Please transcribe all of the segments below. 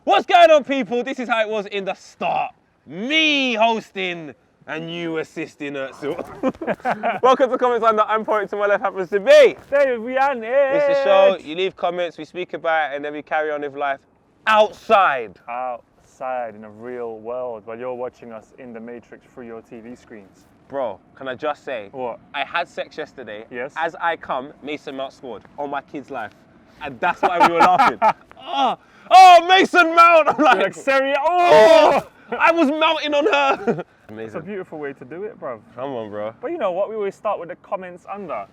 What's going on, people? This is how it was in the start. Me hosting and you assisting Urtzel. Welcome to Comments Under. I'm pointing to my left, happens to be David, we are here. It's the show. You leave comments, we speak about it, and then we carry on with life outside. Outside in a real world, while you're watching us in the Matrix through your TV screens. Bro, can I just say? What? I had sex yesterday. Yes. As I come, Mason Mount scored on my kid's life. And that's why we were laughing. Oh, Mason Mount! I'm like Serie A. Oh! I was mounting on her. Amazing. It's a beautiful way to do it, bruv. Come on, bro. But you know what? We always start with the comments under.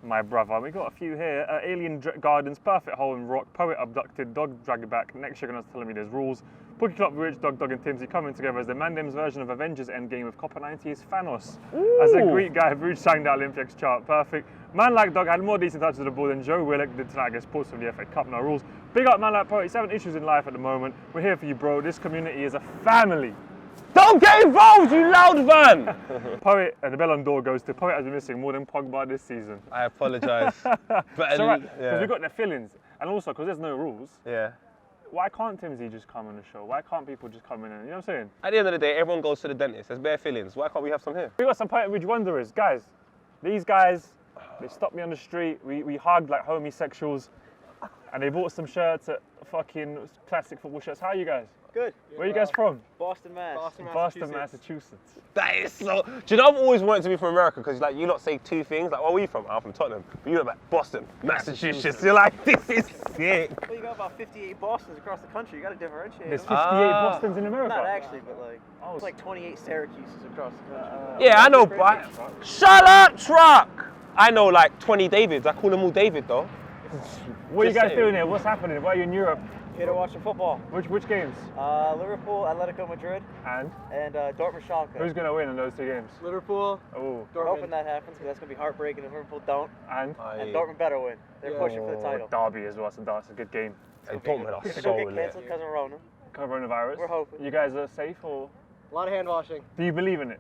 My brother. We got a few here. Alien Gardens, perfect hole in rock. Poet abducted, dog dragged back. Next year, gonna telling me there's rules. Pookie Club, Rich, Dog, and Timsy coming together as the Mandem's version of Avengers Endgame with Copper 90 is Thanos. Ooh. As a Greek guy, Bruce sang the Olympics chart, perfect. Man Like Dog had more decent touches of the ball than Joe Willock did tonight against Portsmouth in the FA Cup, no rules. Big up Man Like Poet, 7 issues in life at the moment. We're here for you, bro. This community is a family. Don't get involved, you loud man! Poet, the bell on door goes to Poet has been missing more than Pogba this season. I apologise. But it's alright, because we've got the feelings. And also, because there's no rules. Yeah. Why can't Timsy just come on the show? Why can't people just come in and, you know what I'm saying? At the end of the day, everyone goes to the dentist. There's bare feelings. Why can't we have some here? We got some Poet Ridge Wanderers. Guys, these guys, they stopped me on the street. We hugged like homosexuals. And they bought some shirts at fucking classic football shirts. How are you guys? Good. Where are you guys from? Boston, Mass. Boston, Massachusetts. That is so... Do you know I've always wanted to be from America? Because like, you lot say two things. Like, where are you from? I'm from Tottenham. But you look like Boston, Massachusetts. You're like, this is sick. Well, you got about 58 Bostons across the country. You got to differentiate. There's 58 Bostons in America? Not actually, but like, it's like 28 Syracuses across the country. Yeah, I know, but... Shut up, truck! I know like 20 Davids. I call them all David, though. What are you guys doing here? What's happening? Why are you in Europe? Here to watch some football. Which games? Liverpool, Atletico Madrid. And Dortmund Schalke. Who's going to win in those two games? Liverpool. Oh. We're hoping that happens because that's going to be heartbreaking if Liverpool don't. And Dortmund better win. They're pushing for the title. Derby as well, so that's a good game. And Dortmund are It's so going to get cancelled because of Rona. Coronavirus? We're hoping. You guys are safe or? A lot of hand washing. Do you believe in it?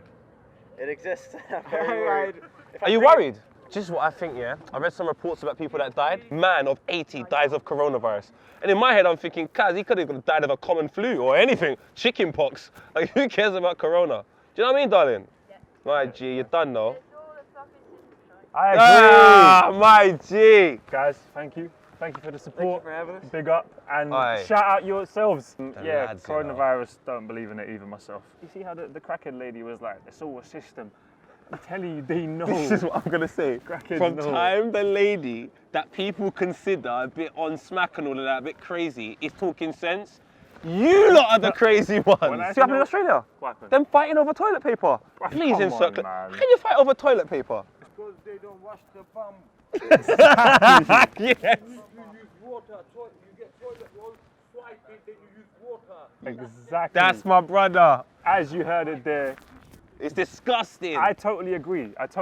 It exists. I'm very worried. Are you worried? Just what I think, yeah. I read some reports about people that died. Man of 80 dies of coronavirus. And in my head, I'm thinking, Kaz, he could have died of a common flu or anything. Chicken pox. Like, who cares about corona? Do you know what I mean, darling? Yeah. My G, you're done, though. I agree. Ah, my G. Guys, thank you. Thank you for the support. Thank you for having us. Big up and shout out yourselves. Yeah, lads, coronavirus, don't believe in it either myself. You see how the crackhead lady was like, it's all a system. I'm telling you, they know. This is what I'm going to say. Crackheads From know. time the lady that people consider a bit on smack and all of that, a bit crazy, is talking sense, you lot are the crazy ones. See what happened in Australia? What happened? Them fighting over toilet paper. Please come insert. on, man. How can you fight over toilet paper? Because they don't wash the bum. Yes. You use water. You get toilet roll, swipe it, then you use water. Exactly. That's my brother. As you heard it there. It's disgusting. I totally agree. That's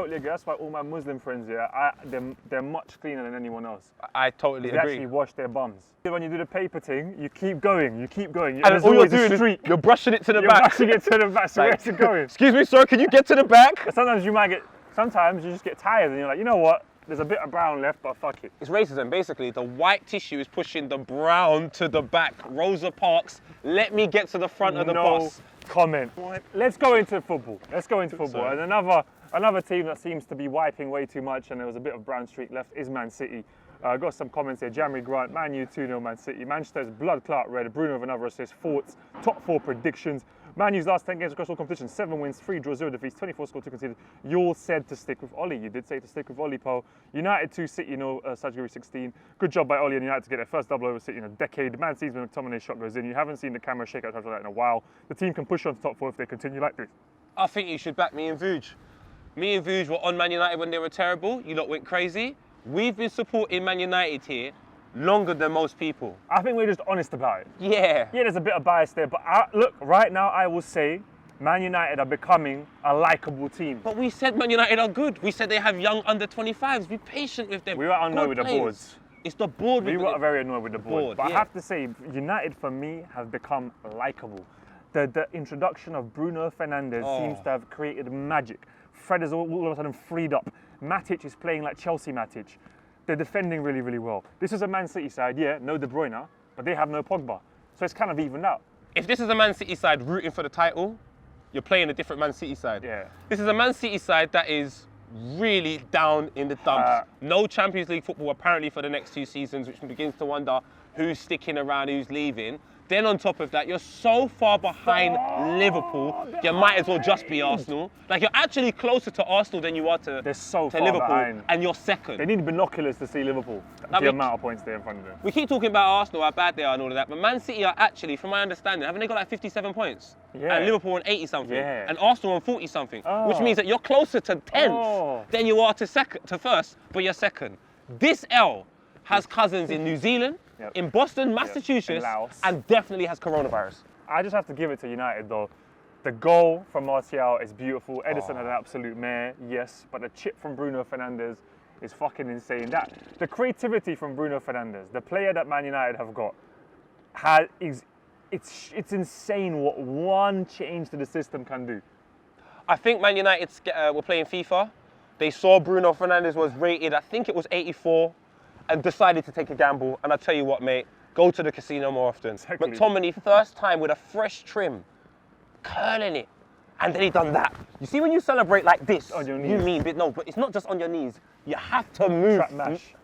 why all my Muslim friends here, they're much cleaner than anyone else. I totally They agree. actually wash their bums. When you do the paper thing, you keep going. And There's all you're always a doing street. is you're brushing it to the You're back. brushing it to the back. So Like, where's it going? Excuse me, sir, can you get to the back? Sometimes you just get tired and you're like, you know what? There's a bit of brown left, but fuck it. It's racism, basically. The white tissue is pushing the brown to the back. Rosa Parks, let me get to the front of the bus. Comment. Let's go into football. Sorry. And another team that seems to be wiping way too much, and there was a bit of brown streak left, is Man City. Got some comments here. Jamie Grant, Man U 2-0 Man City. Manchester's blood clot red. Bruno with another assist. Thoughts. Top 4 predictions. Man U's last 10 games across all competitions, 7 wins, 3 draws, 0 defeats, 24 scored, 2 conceded. You all said to stick with Ollie. You did say to stick with Ollie, Paul. United 2, City, Sagittarius 16. Good job by Ollie and United to get their first double over City in a decade. Man City's when McTominay's shot goes in. You haven't seen the camera shake out like that in a while. The team can push on to top 4 if they continue like this. I think you should back me and Vuj. Me and Vuj were on Man United when they were terrible. You lot went crazy. We've been supporting Man United here longer than most people. I think we're just honest about it. Yeah. Yeah, there's a bit of bias there, but look, right now I will say Man United are becoming a likeable team. But we said Man United are good. We said they have young under 25s. Be patient with them. We were annoyed with the players. boards. It's the board. We were very annoyed with the board. But yeah. I have to say, United for me have become likeable. The introduction of Bruno Fernandes seems to have created magic. Fred is all of a sudden freed up. Matic is playing like Chelsea Matic. They're defending really, really well. This is a Man City side, yeah, no De Bruyne, but they have no Pogba. So it's kind of evened out. If this is a Man City side rooting for the title, you're playing a different Man City side. Yeah. This is a Man City side that is really down in the dumps. No Champions League football apparently for the next 2 seasons, which begins to wonder who's sticking around, who's leaving. Then on top of that, you're so far behind Liverpool, you might as well just be Arsenal. Like, you're actually closer to Arsenal than you are to, They're so to far Liverpool, behind. and you're second. They need binoculars to see Liverpool. Like, The amount of points they're in front of them. We keep talking about Arsenal, how bad they are and all of that, but Man City are actually, from my understanding, haven't they got like 57 points? Yeah. And Liverpool on 80 something, Yeah. and Arsenal on 40 something, which Oh. means that you're closer to 10th Oh. than you are to first, but you're second. This L has cousins in New Zealand, Yep. in Boston, Massachusetts, In Laos. and definitely has coronavirus. I just have to give it to United though. The goal from Martial is beautiful. Ederson had an absolute mare, yes, but the chip from Bruno Fernandes is fucking insane. The creativity from Bruno Fernandes, the player that Man United have got, it's insane what one change to the system can do. I think Man United were playing FIFA. They saw Bruno Fernandes was rated, I think it was 84, and decided to take a gamble. And I tell you what, mate, go to the casino more often. Exactly. McTominay, first time with a fresh trim, curling it, and then he done that. You see when you celebrate like this, On your you knees. mean, but no, but it's not just on your knees. You have to move. Trap mash.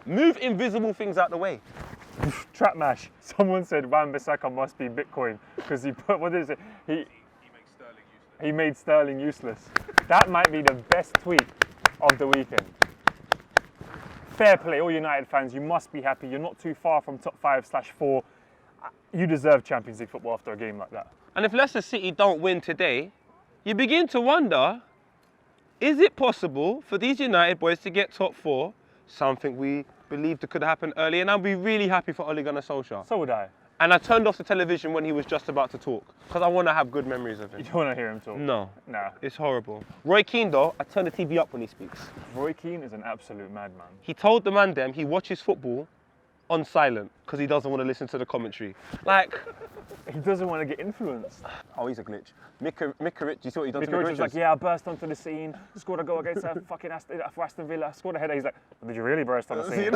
Move invisible things out the way. Trap mash. Someone said Wan-Bissaka must be Bitcoin because he put, what is it? He made Sterling useless. That might be the best tweet of the weekend. Fair play, all United fans, you must be happy. You're not too far from top 5/4. You deserve Champions League football after a game like that. And if Leicester City don't win today, you begin to wonder, is it possible for these United boys to get top 4? Something we believed could happen early, and I'll be really happy for Ole Gunnar Solskjaer. So would I. And I turned off the television when he was just about to talk, because I want to have good memories of You him. don't want to hear him talk. No, Nah. it's horrible. Roy Keane though, I turn the TV up when he speaks. Roy Keane is an absolute madman. He told the man them he watches football on silent, because he doesn't want to listen to the commentary. Like, He doesn't want to get influenced. oh, he's a glitch. Mikarit, do you see what he done Mick to Mick Richards Richards? was like, yeah, I burst onto the scene, scored a goal against fucking Aston Villa, scored a header. He's like, did you really burst on the scene?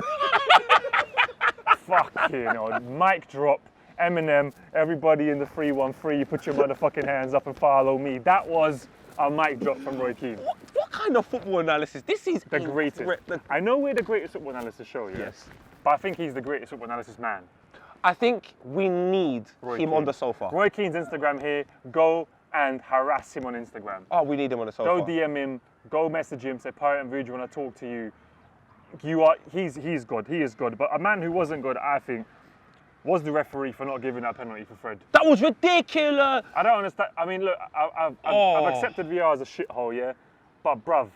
Fucking hell. Mic drop. Eminem, everybody in the 313, put your motherfucking hands up and follow me. That was a mic drop from Roy Keane. What kind of football analysis? This is The greatest. I know we're the greatest football analysis show, yeah? Yes. But I think he's the greatest football analysis man. I think we need Roy him Keane. on the sofa. Roy Keane's Instagram here. Go and harass him on Instagram. Oh, we need him on the sofa. Go DM him. Go message him. Say, Pirate and Vuj, want to talk to you. He's good. He is good. But a man who wasn't good, I think, was the referee for not giving that penalty for Fred. That was ridiculous. I don't understand. I mean, look, I've accepted VR as a shithole, yeah? But, bruv,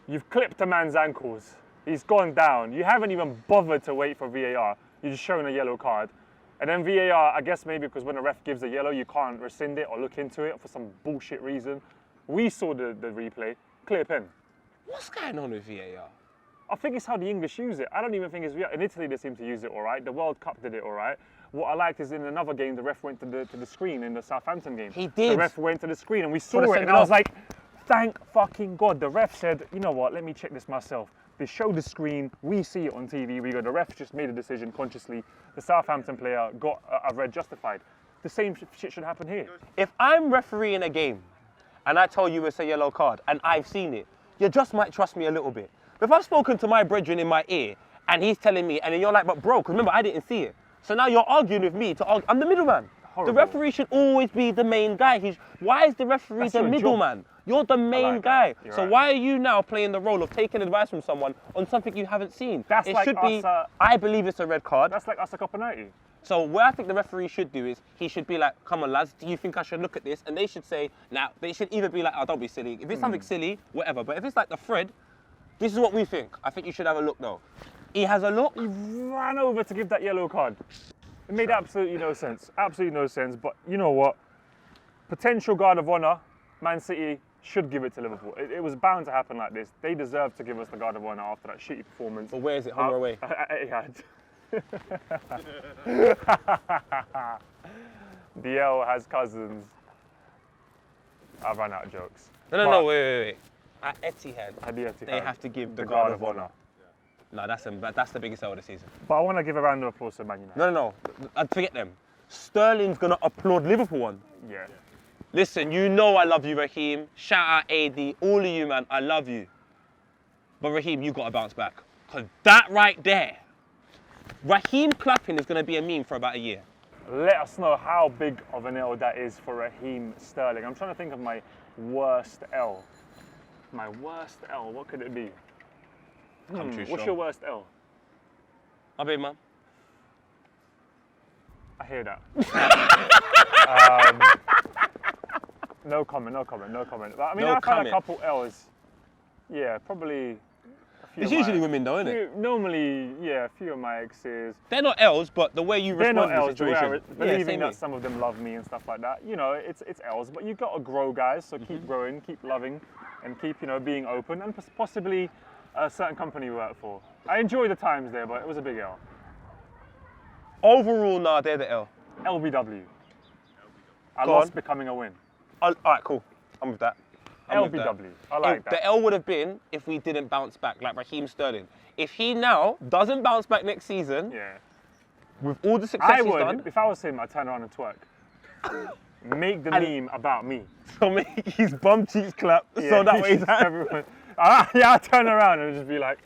you've clipped a man's ankles. He's gone down. You haven't even bothered to wait for VAR. You're just showing a yellow card. And then VAR, I guess maybe because when a ref gives a yellow, you can't rescind it or look into it for some bullshit reason. We saw the replay. Clear pen. What's going on with VAR? I think it's how the English use it. I don't even think it's VR. In Italy, they seem to use it all right. The World Cup did it all right. What I liked is in another game, the ref went to the screen in the Southampton game. He did. The ref went to the screen and we saw the it. second And I was half. like, thank fucking God. The ref said, you know what, let me check this myself. They show the screen, we see it on TV, we go, the ref just made a decision consciously. The Southampton player got a red justified. The same shit should happen here. If I'm refereeing a game and I tell you it's a yellow card and I've seen it, you just might trust me a little bit. But if I've spoken to my brethren in my ear and he's telling me, and then you're like, but bro, because remember, I didn't see it. So now you're arguing with me to argue. I'm the middleman. Horrible. The referee should always be the main guy. Why is the referee That's the your job. middleman? You're the main like guy. that. You're So right. why are you now playing the role of taking advice from someone on something you haven't seen? That's it like should be, us, I believe it's a red card. That's like us a cup of 90. So what I think the referee should do is he should be like, come on lads, do you think I should look at this? And they should say, now, they should either be like, oh, don't be silly. If it's something silly, whatever. But if it's like the Fred, this is what we think. I think you should have a look now. He has a look. He ran over to give that yellow card. It made absolutely no sense. Absolutely no sense. But you know what? Potential guard of honour, Man City should give it to Liverpool. It was bound to happen like this. They deserve to give us the guard of honour after that shitty performance. But where is it, home or away? DL has cousins. I've run out of jokes. No, But wait. At Etihad, at the Etihad, they have to give the guard guard of honour. No, that's the biggest L of the season. But I want to give a round of applause to Man United. No. I'd forget them. Sterling's gonna applaud Liverpool one. Yeah. Listen, you know I love you, Raheem. Shout out AD, all of you, man. I love you. But Raheem, you gotta bounce back. Cause that right there, Raheem clapping is gonna be a meme for about a year. Let us know how big of an L that is for Raheem Sterling. I'm trying to think of my worst L. My worst L, what could it be? What's your worst L? My big man. I hear that. No comment. But, I mean, I've had a couple L's. Yeah, probably a few. It's usually women though, isn't it? Normally, yeah, a few of my exes. They're not L's, but the way you They're respond not L's, to the situation. believing that some of them love me and stuff like that. You know, it's L's, but you've got to grow, guys. So keep growing, keep loving, and keep, you know, being open, and possibly a certain company you work for. I enjoyed the times there, but it was a big L. Overall, nah, they're the L. LBW. I Go lost on. becoming a win. All right, cool. I'm with that. LBW. I like that. The L would have been if we didn't bounce back, like Raheem Sterling. If he now doesn't bounce back next season, Yeah. with all the success I he's would, done, if I was him, I'd turn around and twerk. Make the meme about me. so make his bum cheeks clap, Yeah, so that way he's everyone. I'd turn around and just be like,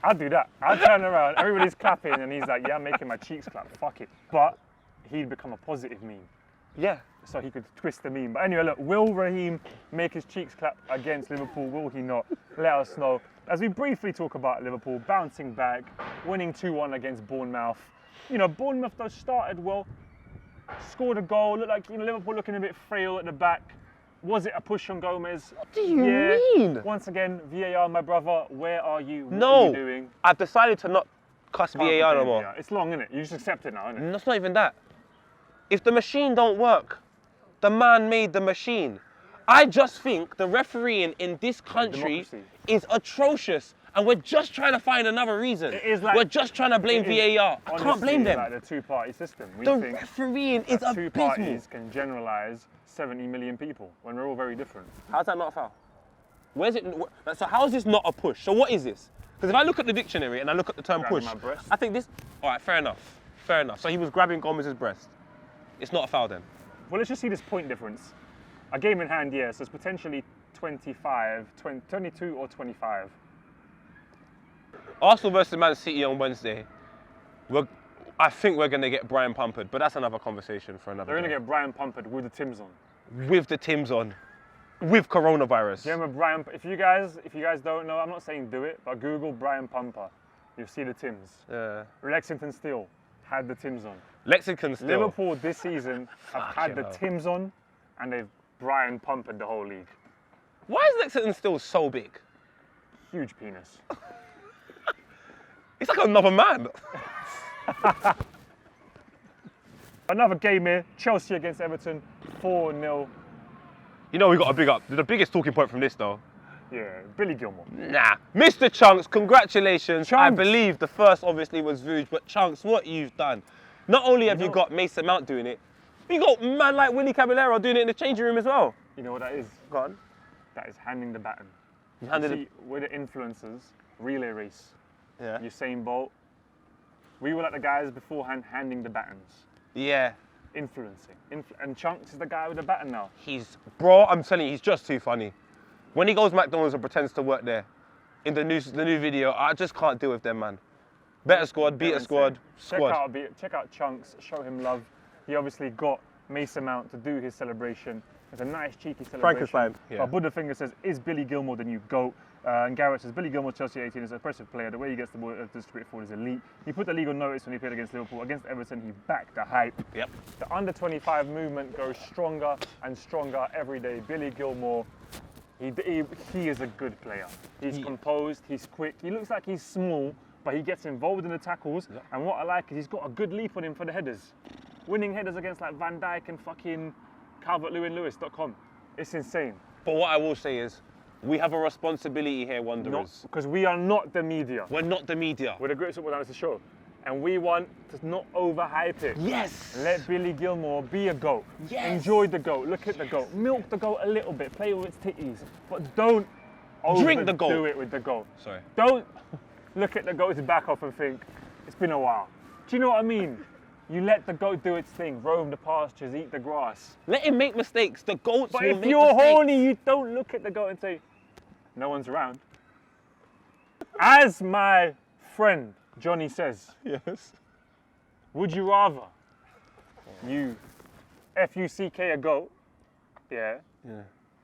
I'd do that. I'd turn around, everybody's clapping, and he's like, yeah, I'm making my cheeks clap, fuck it. But he'd become a positive meme. Yeah. So he could twist the meme. But anyway, look, will Raheem make his cheeks clap against Liverpool? Will he not? Let us know. As we briefly talk about Liverpool bouncing back, winning 2-1 against Bournemouth. You know, Bournemouth though started well, scored a goal, looked like, you know, Liverpool looking a bit frail at the back. Was it a push on Gomez? What do you mean? Once again, VAR, my brother, where are you? What No. are you doing? I've decided to not cuss VAR no more. VAR. It's long, isn't it? You just accept it now, isn't it? That's not even that. If the machine don't work, the man made the machine. I just think the refereeing in this country Democracy. is atrocious, and we're just trying to find another reason. It is like- we're just trying to blame It is- VAR. I can't honestly, blame it's them. like the two-party system. We The think refereeing is that two abysmal. parties can generalise 70 million people when we're all very different. How's that not a foul? Where's it? So how is this not a push? So what is this? Because if I look at the dictionary and I look at the term Grabbing push, my breast. I think this. All right, fair enough. Fair enough. So he was grabbing Gomez's breast. It's not a foul then. Well, let's just see this point difference. A game in hand, yes, so it's potentially 22 or 25. Arsenal versus Man City on Wednesday. I think we're going to get Bryan Pumpered, but that's another conversation for another They're going day. to get Bryan Pumpered with the Tims on. With the Tims on. With coronavirus. Do you remember Bryan? If you guys don't know, I'm not saying do it, but Google Bryan Pumper. You'll see the Tims. Yeah. Lexington Steele had the Tims on. Lexington still. Liverpool this season have had the hell. Tims on, and they've Bryan Pumpered the whole league. Why is Lexington still so big? Huge penis. He's like another man. Another game here, Chelsea against Everton, 4-0. You know we got a big up. The biggest talking point from this though. Yeah, Billy Gilmore. Nah. Mr. Chunks, congratulations. I Chunks. believe the first obviously was Vuj, but Chunks, what you've done. Not only have you got Mason Mount doing it, you got man like Willie Caballero doing it in the changing room as well. You know what that is? Go on. That is handing the baton. You handed See, it. we're the influencers, relay race. Yeah. Usain Bolt. We were like the guys beforehand handing the batons, Yeah. influencing. And Chunks is the guy with the baton now. Bro, I'm telling you, he's just too funny. When he goes to McDonald's and pretends to work there, in the new video, I just can't deal with them, man. Better squad, beat a squad, squad. Check out Chunks, show him love. He obviously got Mason Mount to do his celebration. It's a nice cheeky celebration. Frankenstein, yeah. But Buddhafinger says, is Billy Gilmore the new GOAT? And Garrett says, Billy Gilmore, Chelsea 18, is an impressive player. The way he gets the ball distributed forward is elite. He put the league on notice when he played against Liverpool. Against Everton, he backed the hype. Yep. The under-25 movement goes stronger and stronger every day. Billy Gilmore, he is a good player. He's composed, he's quick. He looks like he's small, but he gets involved in the tackles. Yep. And what I like is he's got a good leap on him for the headers. Winning headers against like Van Dijk and fucking CalvertLewinLewis.com. It's insane. But what I will say is, we have a responsibility here, Wanderers. Because we are not the media. We're not the media. We're the greatest football analyst show. And we want to not overhype it. Yes. Let Billy Gilmore be a GOAT. Yes. Enjoy the GOAT. Look at the GOAT. Milk the GOAT a little bit. Play with its titties. But don't Drink the goat. Do it with the goat. Sorry. Don't look at the goat's back off and think, it's been a while. Do you know what I mean? You let the goat do its thing, roam the pastures, eat the grass. Let him make mistakes. The goats But will if make you're mistakes. horny, you don't look at the goat and say, no one's around. As my friend Johnny says, Yes. would you rather you F-U-C-K a goat, yeah,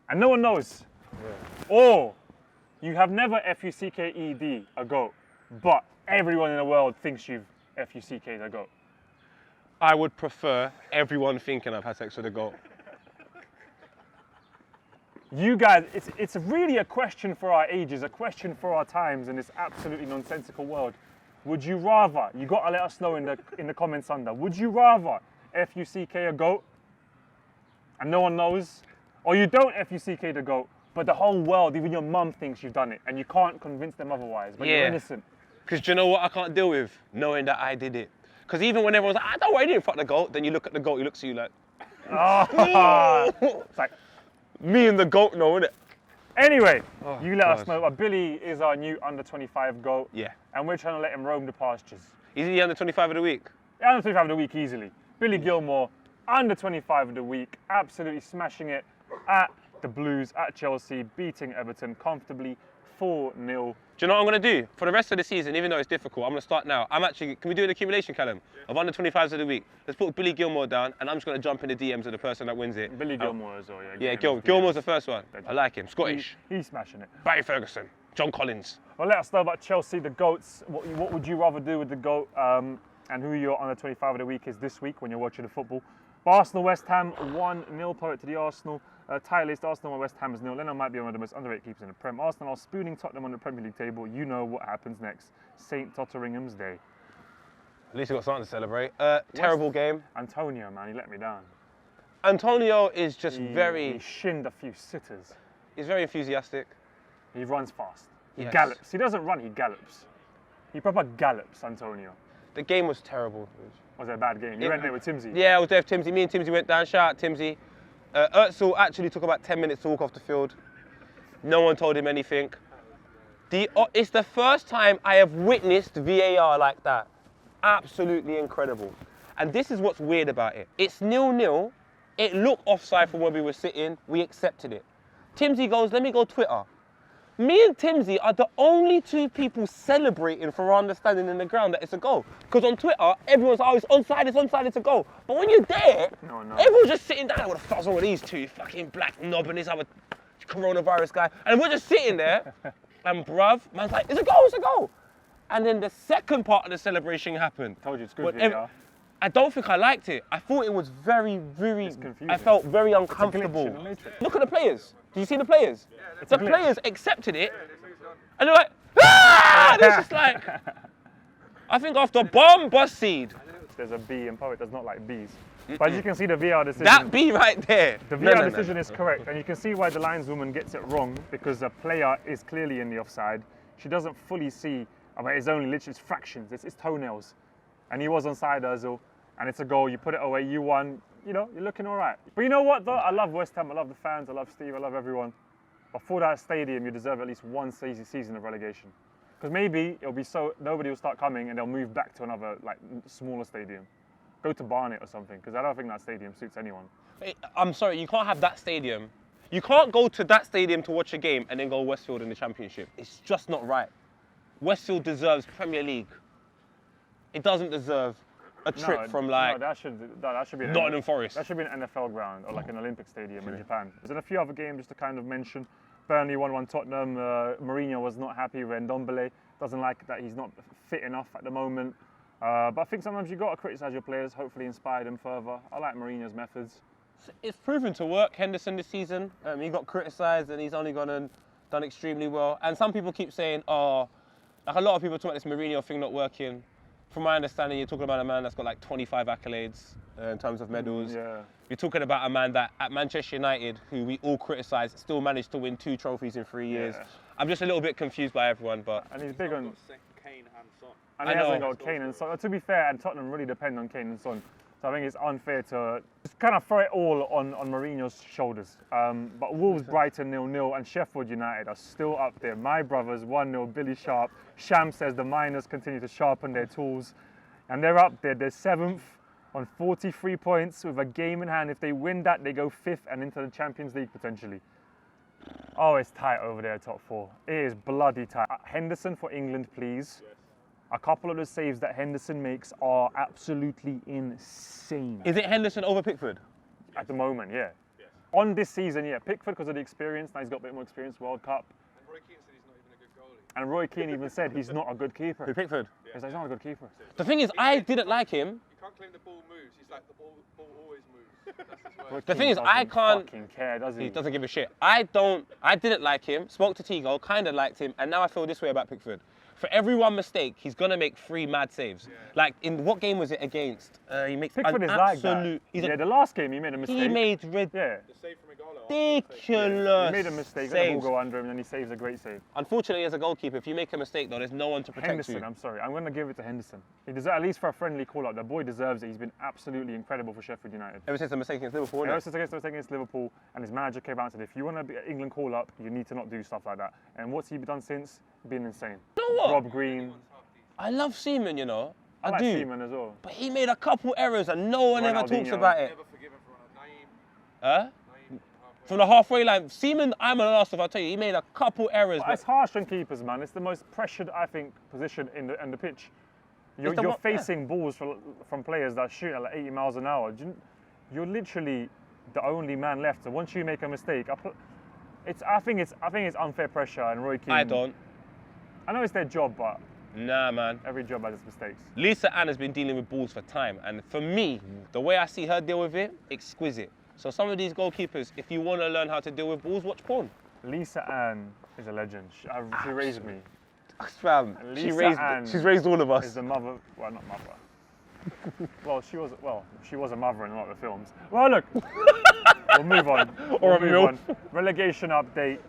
and no one knows, or you have never F-U-C-K-E-D a goat, but everyone in the world thinks you've F-U-C-K'd a goat? I would prefer everyone thinking I've had sex with a goat. You guys, it's really a question for our ages, a question for our times in this absolutely nonsensical world. Would you rather, you gotta let us know in the comments under, would you rather F-U-C-K a goat and no one knows? Or you don't F-U-C-K the goat, but the whole world, even your mum thinks you've done it and you can't convince them otherwise, but you're innocent. Because do you know what I can't deal with? Knowing that I did it. Because even when everyone's like, don't worry, I didn't fuck the goat, then you look at the goat, he looks at you like, It's like, me and the goat know, innit? anyway, you let us know. Billy is our new under 25 goat. Yeah. And we're trying to let him roam the pastures. Is he under 25 of the week? Under 25 of the week easily. Billy Gilmore, under 25 of the week, absolutely smashing it at the Blues, at Chelsea, beating Everton comfortably 4-0. Do you know what I'm going to do? For the rest of the season, even though it's difficult, I'm going to start now. Can we do an accumulation column of under 25s of the week? Let's put Billy Gilmore down, and I'm just going to jump in the DMs of the person that wins it. Billy Gilmore as well, yeah. Yeah, Gilmore's the first one. I like him. Scottish. He's smashing it. Barry Ferguson. John Collins. Well, let us know about Chelsea, the GOATs. What would you rather do with the GOAT? And who your under 25 of the week is this week when you're watching the football. Arsenal, West Ham, 1-0. Poet to the Arsenal. Tie list, Arsenal and West Ham is 0. Leno might be one of the most underrated keepers in the Prem. Arsenal are spooning Tottenham on the Premier League table. You know what happens next. St. Totteringham's Day. At least you got something to celebrate. Terrible game. Antonio, man, he let me down. Antonio is just He very... shinned a few sitters. He's very enthusiastic. He runs fast. He Yes. gallops. He doesn't run, he gallops. He proper gallops, Antonio. The game was terrible. Was it a bad game? You went there with Timsy. Yeah, I was there with Timsy. Me and Timsy went down. Shout out Timsy. Özil actually took about 10 minutes to walk off the field. No one told him anything. It's the first time I have witnessed VAR like that. Absolutely incredible. And this is what's weird about it. It's 0-0. It looked offside from where we were sitting. We accepted it. Timsy goes, let me go Twitter. Me and Timsy are the only two people celebrating for our understanding in the ground that it's a goal. Because on Twitter, everyone's like, oh, it's onside, it's a goal. But when you're there, everyone's just sitting down, what the fuck's wrong with these two fucking black knob and this other coronavirus guy. And we're just sitting there, and bruv, man's like, it's a goal. And then the second part of the celebration happened. Told you it's good VAR. I don't think I liked it. I thought it was very, confusing. I felt very uncomfortable. It's a glitch in the matrix. Look at the players. Did you see the players? It's The a glitch. players accepted it, and they're like, ah! And it's just like, I think after bomb bust seed. There's a B and Poet does not like Bs. But as you can see, the VR decision. That B right there. The VR decision is correct, and you can see why the lineswoman gets it wrong, because the player is clearly in the offside. She doesn't fully see, I mean, it's only literally fractions, it's toenails. And he was onside, Özil, and it's a goal, you put it away, you won, you know, you're looking all right. But you know what though, I love West Ham, I love the fans, I love Steve, I love everyone. But for that stadium, you deserve at least one season of relegation. Because maybe it'll be so, nobody will start coming and they'll move back to another, like, smaller stadium. Go to Barnet or something, because I don't think that stadium suits anyone. I'm sorry, you can't have that stadium. You can't go to that stadium to watch a game and then go Westfield in the Championship. It's just not right. Westfield deserves Premier League. It doesn't deserve a trip from like that should be Nottingham Forest. That should be an NFL ground or like an Olympic stadium in Japan. There's a few other games just to kind of mention. Burnley 1-1 Tottenham. Mourinho was not happy. Ndombele doesn't like that he's not fit enough at the moment. But I think sometimes you've got to criticise your players, hopefully inspire them further. I like Mourinho's methods. It's proven to work, Henderson, this season. He got criticised and he's only gone and done extremely well. And some people keep saying, oh, like a lot of people talk about this Mourinho thing not working. From my understanding, you're talking about a man that's got like 25 accolades in terms of medals. Yeah. You're talking about a man that at Manchester United, who we all criticise, still managed to win 2 trophies in 3 years. Yeah. I'm just a little bit confused by everyone, but... And he's big on... Kane and Son. And he hasn't got Kane and Son. To be fair, and Tottenham really depend on Kane and Son. So So I think it's unfair to just kind of throw it all on Mourinho's shoulders. But Wolves, Brighton 0-0 and Sheffield United are still up there. My brothers 1-0, Billy Sharp. Sham says the miners continue to sharpen their tools. And they're up there. They're 7th on 43 points with a game in hand. If they win that, they go 5th and into the Champions League potentially. Oh, it's tight over there, top 4. It is bloody tight. Henderson for England, please. Yes. A couple of the saves that Henderson makes are absolutely insane. Is it Henderson over Pickford? At the moment, yeah. Yes. On this season, yeah. Pickford because of the experience. Now he's got a bit more experience, World Cup. And Roy Keane said he's not even a good goalie. And Roy Keane even said he's not a good keeper. Who, Pickford? He's like, he's not a good keeper. The thing is, I didn't like him. You can't claim the ball moves. He's like, the ball always moves. That's his word. The thing is, I can't. Fucking care, does he? He doesn't give a shit. I didn't like him. Spoke to Tobago, kind of liked him, and now I feel this way about Pickford. For every one mistake, he's gonna make 3 mad saves. Yeah. Like in what game was it against? He makes Pickford an is absolute. like that. The last game he made a mistake. He made yeah. The save from Igalo. Ridiculous. He made a mistake. Let the ball go under him, and then he saves a great save. Unfortunately, as a goalkeeper, if you make a mistake, though, there's no one to protect Henderson, you. I'm sorry. I'm gonna give it to Henderson. He deserves, at least for a friendly call-up. The boy deserves it. He's been absolutely incredible for Sheffield United. Ever since the mistake against Liverpool, Ever since the mistake against Liverpool, and his manager came out and said, if you want to be an England call-up, you need to not do stuff like that. And what's he done since? Been insane. You know what? Rob Green. I love Seaman, you know. I like do. Seaman as well. But he made a couple errors and no one ever talks Ronaldinho. about it. Never forgive him for Naeem. Huh? Naeem, From the halfway line, Seaman, I'm an Arsenal, I'll tell you, he made a couple errors. But it's harsh on keepers, man. It's the most pressured, I think, position in the pitch. You're facing balls from players that shoot at like 80 miles an hour. You're literally the only man left. So once you make a mistake, I think it's unfair pressure. And Roy Keane. I don't. I know it's their job, but Nah, man. every job has its mistakes. Lisa Ann has been dealing with balls for time, and for me, the way I see her deal with it, exquisite. So some of these goalkeepers, if you want to learn how to deal with balls, watch porn. Lisa Ann is a legend. She raised me. Fam, she's raised all of us. Is the mother? Well, not mother. she was a mother in a lot of the films. Well, look, we'll move on. Or a move milf. on. Relegation update.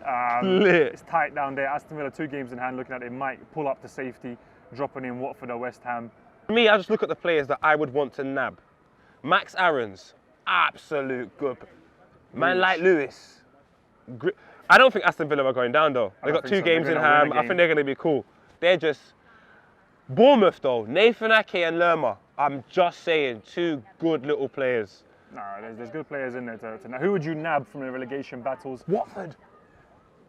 Lit. It's tight down there. Aston Villa 2 games in hand. Looking at it, might pull up to safety, dropping in Watford or West Ham. For me, I just look at the players that I would want to nab. Max Aarons, absolute good. Man like Lewis. I don't think Aston Villa are going down though. They've got 2 games in hand. I think they're going to be cool. They're just... Bournemouth though, Nathan Ake and Lerma. I'm just saying, 2 good little players. No, there's good players in there to nab. Who would you nab from the relegation battles? Watford.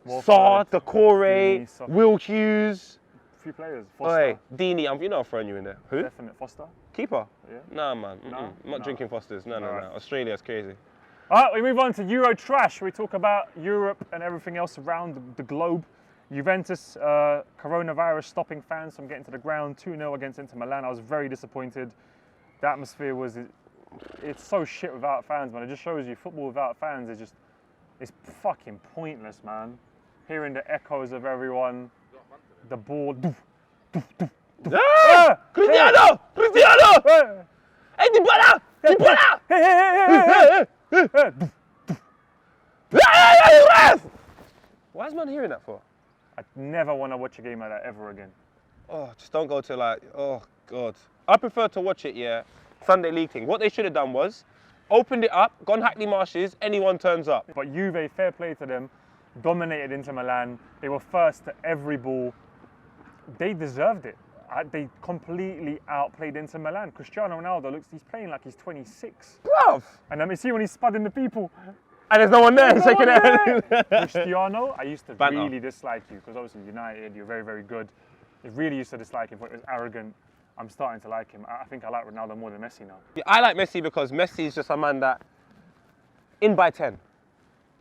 Sarr, Decore, Will Hughes. A few players. Foster. Dini, you know I'm throwing you in there. Who? Definite. Foster. Keeper? Yeah. Nah, man. No? I'm not drinking Fosters. No. Alright. Australia's crazy. All right, we move on to Euro trash. We talk about Europe and everything else around the globe. Juventus, coronavirus stopping fans from getting to the ground. 2-0 against Inter Milan. I was very disappointed. The atmosphere it's so shit without fans, man. It just shows you football without fans it's fucking pointless, man. Hearing the echoes of everyone, the ball. Cristiano! Cristiano! Hey, Dybala! Dybala! Why is man hearing that for? I never want to watch a game like that ever again. Oh, just don't go to oh God. I prefer to watch it, Sunday league thing. What they should have done was, opened it up, gone Hackney Marshes, anyone turns up. But Juve, fair play to them, dominated Inter Milan. They were first to every ball. They deserved it. They completely outplayed Inter Milan. Cristiano Ronaldo he's playing like he's 26. Bruv! And you see when he's spudding the people. And there's no one there shaking their head. Cristiano, I used to Banter. really dislike you because obviously United, you're very, very good. I really used to dislike him, but it was arrogant. I'm starting to like him. I think I like Ronaldo more than Messi now. Yeah, I like Messi because Messi is just a man that, in by 10.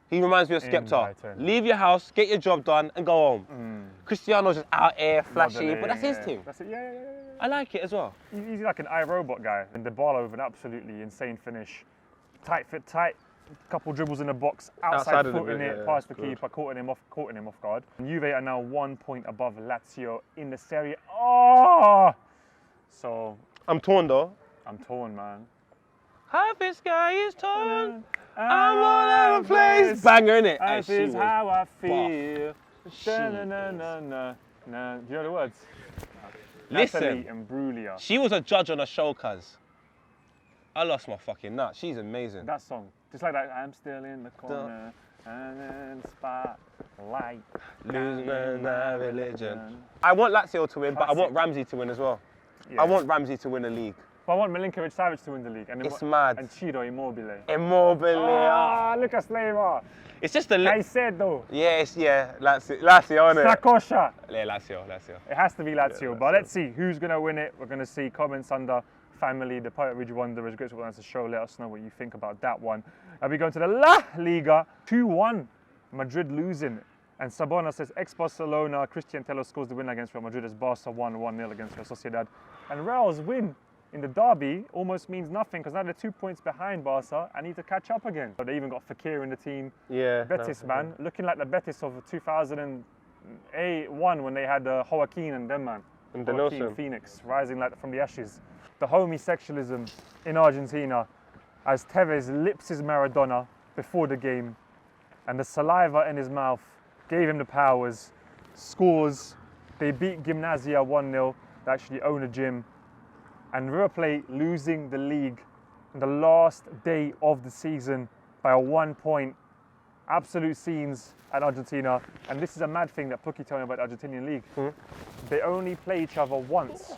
He reminds me of Skepta. Leave your house, get your job done, and go home. Cristiano's just out here, flashy, but that's his thing. That's it, yeah. I like it as well. He's like an iRobot guy. And Dybala with an absolutely insane finish. Tight, couple dribbles in the box, outside foot in it, past the keeper, caught him off guard. And Juve are now 1 point above Lazio in the Serie A. Oh! So... I'm torn though. I'm torn, man. Half the sky is torn. I'm all out of place. Banger, innit? This is how I feel. Na. Do you know the words? Listen. Natalie and Brulia. She was a judge on a show, cuz. I lost my fucking nut. She's amazing. That song, just like that. I'm still in the corner, and in the spotlight. Losing my religion. I want Lazio to win, but I want Ramsey to win as well. Yeah. I want Ramsey to win the league. But I want Milinkovic-Savic to win the league. And It's mad. And Ciro Immobile. Immobile. Ah, Lucas Leiva. It's just the... Caicedo. Yes, yeah. Lazio, isn't it? Sakosha. Yeah, Lazio. It has to be Lazio. Yeah, But Lazio. let's see who's going to win it. We're going to see comments under family, the Pirate Ridge Wanderers, Great Football Answer Show. Let us know what you think about that one. And we go to the La Liga. 2-1. Madrid losing. And Sabona says ex-Barcelona. Cristiano scores the win against Real Madrid as Barca won 1-0 against Real Sociedad. And Real's win in the derby almost means nothing because now they're 2 points behind Barca and need to catch up again. So they even got Fekir in the team. Yeah. Betis, man. Looking like the Betis of 2001 when they had Joaquin and them, man. And Joaquin Denoso. Phoenix rising like from the ashes. The homiesexualism in Argentina as Tevez lips his Maradona before the game and the saliva in his mouth gave him the powers, scores. They beat Gimnasia 1-0. They actually own a gym. And River Plate losing the league on the last day of the season by a 1 point. Absolute scenes at Argentina. And this is a mad thing that Pookie told me about the Argentinian league. They only play each other once.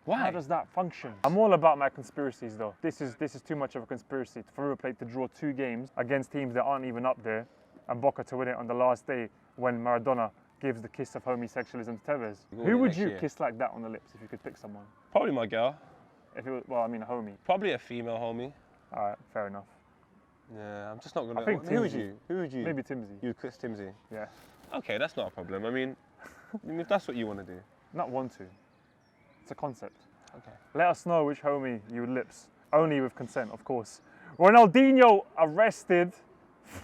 Why? How does that function? I'm all about my conspiracies though. This is too much of a conspiracy for River Plate to draw 2 games against teams that aren't even up there and Boca to win it on the last day when Maradona gives the kiss of homiesexualism to Tevez. Who would you kiss like that on the lips if you could pick someone? Probably my girl. If it was, well, I mean a homie. Probably a female homie. All right, fair enough. Yeah, I'm just not gonna. I think Who would Timsy. you? Who would you? Maybe Timsy. You kiss Timsy. Yeah. Okay, that's not a problem. I mean, if that's what you want to do. Not want to. It's a concept. Okay. Let us know which homie you would lips. Only with consent, of course. Ronaldinho arrested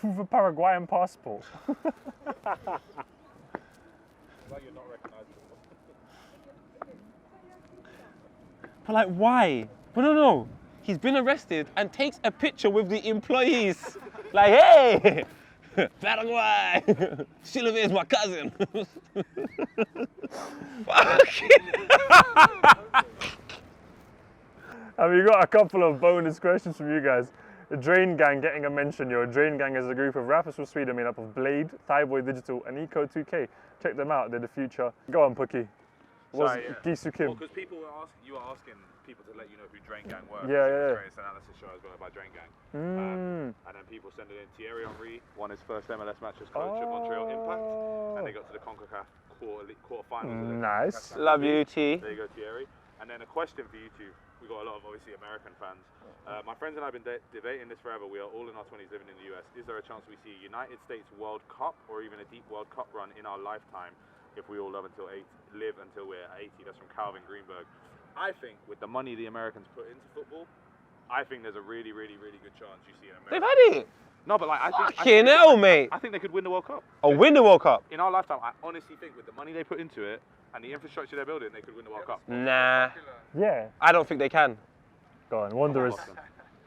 with a Paraguayan passport. But like, why? But no. He's been arrested and takes a picture with the employees. Like, hey, Paraguay, Steele is my cousin. And we got a couple of bonus questions from you guys. The Drain Gang getting a mention. Your Drain Gang is a group of rappers from Sweden made up of Blade, Thighboy Digital, and Eco2K. Check them out. They're the future. Go on, Pookie. Sorry, Gisu Kim. Well, because people were you were asking people to let you know who Drain Gang were. Yeah. It's an analysis show as well by Drain Gang. And then people sent it in. Thierry Henry won his first MLS match as coach at Montreal Impact, and they got to the CONCACAF quarterfinals. Nice. Love you, T. There you go, Thierry. And then a question for you two. We got a lot of obviously American fans. My friends and I have been debating this forever. We are all in our 20s living in the US. Is there a chance we see a United States World Cup or even a deep World Cup run in our lifetime if we all live until we're 80? That's from Calvin Greenberg. I think with the money the Americans put into football, I think there's a really, really, really good chance you see an American. They've had it. No, but like I think. Fucking hell, mate. I think they could win the World Cup. Oh, win the World Cup? In our lifetime, I honestly think with the money they put into it and the infrastructure they're building, they could win the World Cup. Nah. Yeah. I don't think they can. Go on, Wanderers.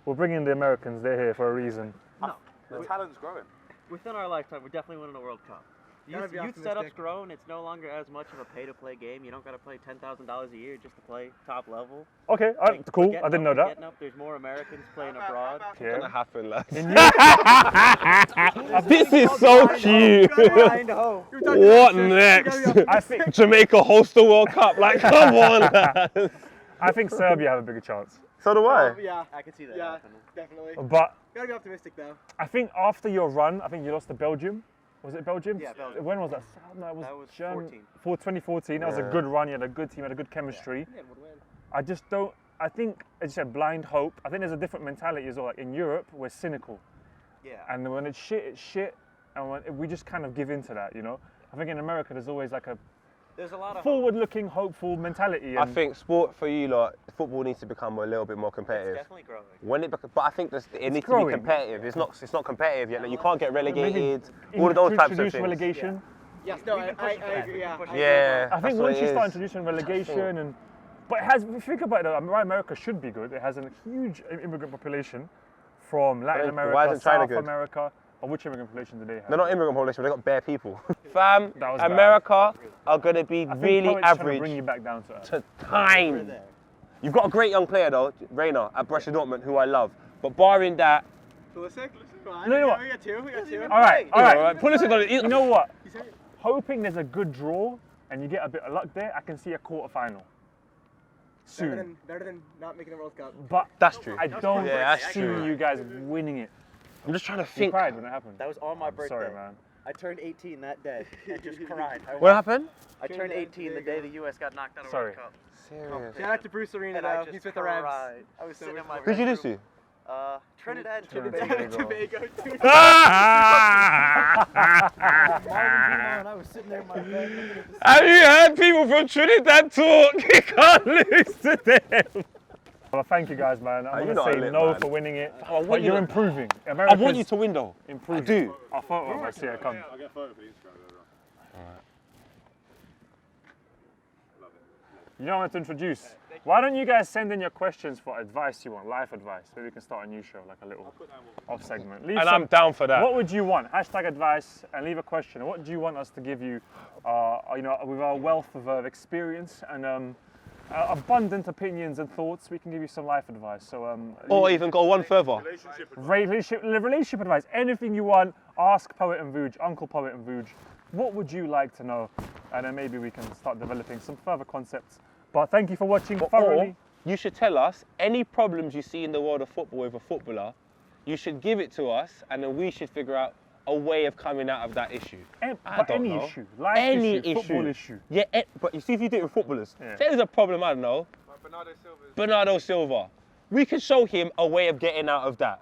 We're bringing the Americans. They're here for a reason. No. The talent's growing. Within our lifetime, we're definitely winning a World Cup. Youth setup's grown. It's no longer as much of a pay-to-play game. You don't got to play $10,000 a year just to play top level. Okay, cool. I didn't know that. There's more Americans playing abroad. It's gonna happen, lads. Yeah. This is so cute. What next? I think Jamaica host the World Cup. Like, come on, lads. I think Serbia have a bigger chance. So do I. Yeah, I can see that happening. Definitely. But Gotta be optimistic though. I think after your run, I think you lost to Belgium. Was it Belgium? Yeah, Belgium. When was that? No, it was, That was Germany. 14. 2014. That was a Yeah. good run. You had a good team, had a good chemistry. I just don't. I think, as you said, blind hope. I think there's a different mentality as well. Like in Europe, we're cynical, Yeah. and when it's shit, and when we just kind of give into that. You know. I think in America, there's always like a There's a lot of forward-looking, hopeful mentality. I and think sport for you lot, football needs to become a little bit more It's competitive. definitely growing. When but I think it needs to growing. be competitive. It's not competitive yet. Like, you can't get relegated. maybe All of those types of introduce things. relegation. Yes, no, We've I been pushing for that. agree, We've yeah. been pushing Yeah. I think that's what once it you start is. introducing relegation and, but it has. If you think about it, America should be good. It has a huge immigrant population from Latin Why America, isn't China South good? America. But which immigrant population do they have? They're not immigrant population, but they got bare people. Fam, That was bad. America are going to be I think really Poet's trying to average bring you back down to earth. to time. You've got a great young player though, Reina at Borussia Dortmund, who I love. But barring that, You know what? We got two. All right. Pulisic on it. You know what? Hoping there's a good draw and you get a bit of luck there, I can see a quarter-final soon. Better than not making the World Cup. But That's true. I don't that's see true. you guys winning it. I'm just trying to You think. cried when it happened. That was on my birthday. Sorry, man. I turned 18 that day and just cried. What happened? I turned 18 the day the U.S. got knocked out of the Sorry. World Cup. Serious. Shout out to Bruce Arena And I though. just He's with the Revs. cried. I was sitting in my Who'd you lose to? Trinidad. Tobago. And I was sitting there in my bed looking at the Have you heard people from Trinidad talk? You can't lose to them. Well, thank you guys, man. I'm you're going to not say lit, no man. for winning it. I want But you you're to- improving. I America's want you to win though. improving. I do. I'll photo of us here. Come. I'll get a photo for the Instagram as well. You know what to introduce. Why don't you guys send in your questions for advice you want, life advice? Maybe we can start a new show, like a little off segment. Leave And some, I'm down for that. What would you want? Hashtag advice and leave a question. What do you want us to give you? With our wealth of experience and abundant opinions and thoughts, we can give you some life advice. So, Or even go one further. relationship advice. Anything you want. Ask Poet and Vuj, Uncle Poet and Vuj. What would you like to know? And then maybe we can start developing some further concepts. But thank you for watching thoroughly. Or you should tell us any problems you see in the world of football with a footballer. You should give it to us, and then we should figure out a way of coming out of that issue. But any know. issue, life Any issue, football issue. Yeah, but you see if you do it with footballers. Yeah. Say there's a problem, I don't know. Bernardo Silva. We could show him a way of getting out of that.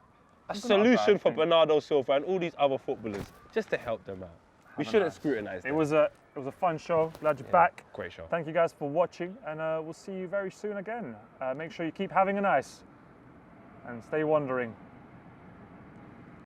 A solution for Bernardo Silva and all these other footballers, just to help them out. We shouldn't scrutinise them. It was a fun show. Glad you're back. Great show. Thank you guys for watching, and we'll see you very soon again. Make sure you keep having a nice and stay wondering.